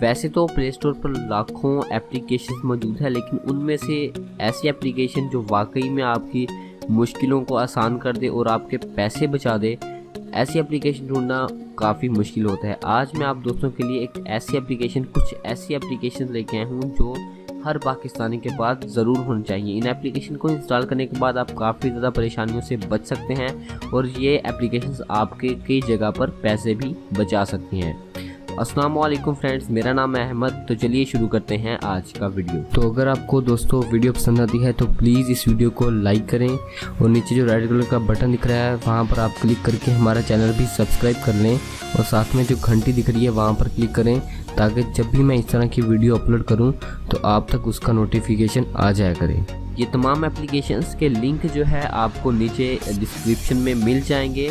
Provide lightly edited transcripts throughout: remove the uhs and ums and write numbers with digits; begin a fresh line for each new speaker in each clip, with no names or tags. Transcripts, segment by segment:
वैसे तो play store पर लाखों एप्लीकेशन मौजूद है, लेकिन उनमें से ऐसी एप्लीकेशन जो वाकई में आपकी मुश्किलों को आसान कर दे और आपके पैसे बचा दे, ऐसी एप्लीकेशन ढूंढना काफ़ी मुश्किल होता है। आज मैं आप दोस्तों के लिए कुछ ऐसी एप्लीकेशन लेके आया हूँ जो हर पाकिस्तानी के पास ज़रूर होनी चाहिए। इन एप्लीकेशन को इंस्टॉल करने के बाद आप काफ़ी ज़्यादा परेशानियों से बच सकते हैं और ये एप्लीकेशंस आपके कई जगह पर पैसे भी बचा सकती हैं। अस्सलाम वालेकुम फ्रेंड्स, मेरा नाम है अहमद। तो चलिए शुरू करते हैं आज का वीडियो। तो अगर आपको दोस्तों वीडियो पसंद आती है तो प्लीज़ इस वीडियो को लाइक करें और नीचे जो रेड कलर का बटन दिख रहा है वहाँ पर आप क्लिक करके हमारा चैनल भी सब्सक्राइब कर लें और साथ में जो घंटी दिख रही है वहाँ पर क्लिक करें ताकि जब भी मैं इस तरह की वीडियो अपलोड करूँ तो आप तक उसका नोटिफिकेशन आ जाया करे। ये तमाम एप्लीकेशंस के लिंक जो है आपको नीचे डिस्क्रिप्शन में मिल जाएंगे।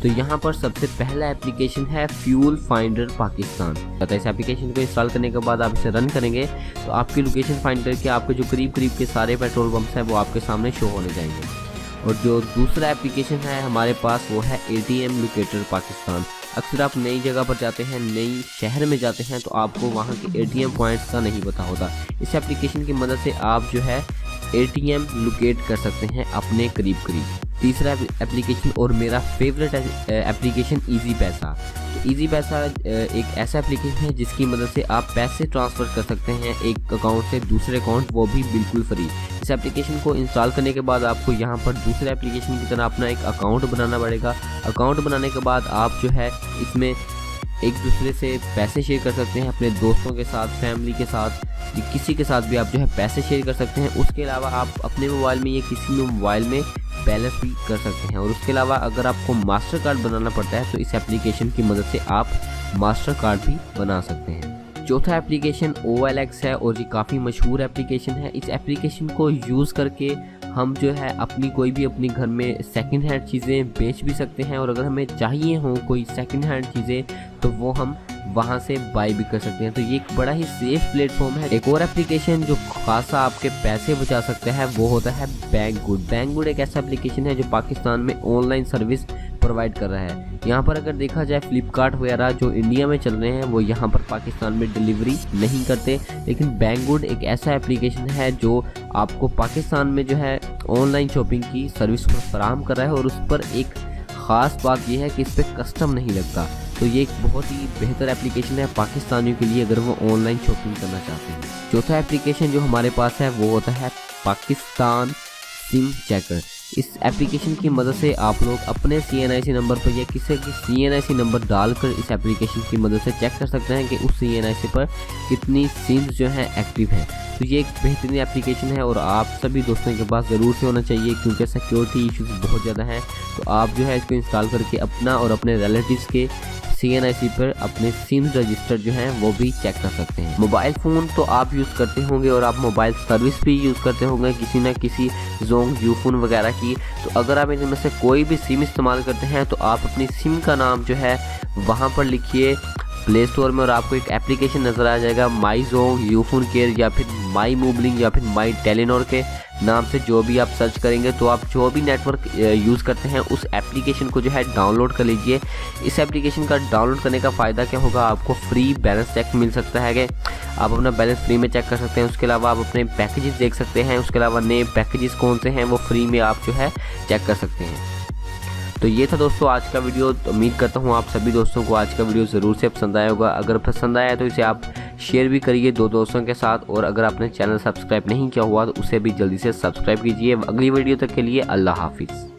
तो यहाँ पर सबसे पहला एप्लीकेशन है फ्यूल फाइंडर पाकिस्तान। पता है, इस एप्लीकेशन को इंस्टॉल करने के बाद आप इसे रन करेंगे तो आपकी लोकेशन फाइंड करके आपके जो करीब के सारे पेट्रोल पंप्स हैं वो आपके सामने शो होने जाएंगे। और जो दूसरा एप्लीकेशन है हमारे पास वो है ATM लोकेटर पाकिस्तान। अक्सर आप नई जगह पर जाते हैं, नई शहर में जाते हैं तो आपको वहाँ के ATM पॉइंट्स का नहीं पता होता। इस एप्लीकेशन की मदद से आप जो है ATM लोकेट कर सकते हैं अपने करीब। तीसरा एप्लीकेशन और मेरा फेवरेट एप्लीकेशन ईजी पैसा। तो ईजी पैसा एक ऐसा एप्लीकेशन है जिसकी मदद से आप पैसे ट्रांसफ़र कर सकते हैं एक अकाउंट से दूसरे अकाउंट, वो भी बिल्कुल फ्री। इस एप्लीकेशन को इंस्टॉल करने के बाद आपको यहाँ पर दूसरे एप्लीकेशन की तरह अपना एक अकाउंट बनाना पड़ेगा। अकाउंट बनाने के बाद आप जो है इसमें एक दूसरे से पैसे शेयर कर सकते हैं, अपने दोस्तों के साथ, फैमिली के साथ, किसी के साथ भी आप जो है पैसे शेयर कर सकते हैं। उसके अलावा आप अपने मोबाइल में या किसी मोबाइल में बैलेंस भी कर सकते हैं। और उसके अलावा अगर आपको मास्टर कार्ड बनाना पड़ता है तो इस एप्लीकेशन की मदद से आप मास्टर कार्ड भी बना सकते हैं। चौथा एप्लीकेशन OLX है और ये काफ़ी मशहूर एप्लीकेशन है। इस एप्लीकेशन को यूज़ करके हम जो है अपनी घर में सेकंड हैंड चीज़ें बेच भी सकते हैं और अगर हमें चाहिए हो कोई सेकंड हैंड चीज़ें तो वो हम वहाँ से बाय भी कर सकते हैं। तो ये एक बड़ा ही सेफ प्लेटफॉर्म है। एक और एप्लीकेशन जो खासा आपके पैसे बचा सकता है वो होता है बैंगगुड एक ऐसा एप्लीकेशन है जो पाकिस्तान में ऑनलाइन सर्विस प्रोवाइड कर रहा है। यहाँ पर अगर देखा जाए फ्लिपकार्ट वगैरह जो इंडिया में चल रहे हैं वो यहाँ पर पाकिस्तान में डिलीवरी नहीं करते, लेकिन बैंगगुड एक ऐसा एप्लीकेशन है जो आपको पाकिस्तान में जो है ऑनलाइन शॉपिंग की सर्विस को फराहम कर रहा है। और उस पर एक ख़ास बात यह है कि इस पर कस्टम नहीं लगता। तो ये एक बहुत ही बेहतर एप्लीकेशन है पाकिस्तानियों के लिए अगर वो ऑनलाइन शॉपिंग करना चाहते हैं। चौथा एप्लीकेशन जो हमारे पास है वो होता है पाकिस्तान सिम चेकर। इस एप्लीकेशन की मदद से आप लोग अपने CNIC नंबर पर या किसी की CNIC नंबर डालकर इस एप्लीकेशन की मदद से चेक कर सकते हैं कि उस CNIC पर कितनी सिम्स जो हैं एक्टिव हैं। तो ये एक बेहतरीन एप्लीकेशन है और आप सभी दोस्तों के पास ज़रूर से होना चाहिए क्योंकि सिक्योरिटी इश्यूज बहुत ज़्यादा हैं। तो आप जो है इसको इंस्टॉल करके अपना और अपने रिलेटिव्स के CNIC पर अपने सिम्स रजिस्टर जो हैं वो भी चेक कर सकते हैं। मोबाइल फ़ोन तो आप यूज़ करते होंगे और आप मोबाइल सर्विस भी यूज़ करते होंगे किसी ना किसी जोंग यूफोन वगैरह की। तो अगर आप इनमें से कोई भी सिम इस्तेमाल करते हैं तो आप अपनी सिम का नाम जो है वहाँ पर लिखिए प्ले स्टोर में और आपको एक एप्लीकेशन नज़र आ जाएगा माई जोंग यूफोन केयर या फिर माई मूवलिंग या फिर माई टेलीनॉर के नाम से। जो भी आप सर्च करेंगे तो आप जो भी नेटवर्क यूज़ करते हैं उस एप्लीकेशन को जो है डाउनलोड कर लीजिए। इस एप्लीकेशन का डाउनलोड करने का फ़ायदा क्या होगा, आपको फ्री बैलेंस चेक मिल सकता है कि आप अपना बैलेंस फ्री में चेक कर सकते हैं। उसके अलावा आप अपने पैकेजेस देख सकते हैं, उसके अलावा नए पैकेजेस कौन से हैं वो फ्री में आप जो है चेक कर सकते हैं। तो ये था दोस्तों आज का वीडियो। तो उम्मीद करता हूँ आप सभी दोस्तों को आज का वीडियो ज़रूर से पसंद आया होगा। अगर पसंद आया तो इसे आप शेयर भी करिए 2 दोस्तों के साथ और अगर आपने चैनल सब्सक्राइब नहीं किया हुआ तो उसे भी जल्दी से सब्सक्राइब कीजिए। अगली वीडियो तक के लिए अल्लाह हाफिज़।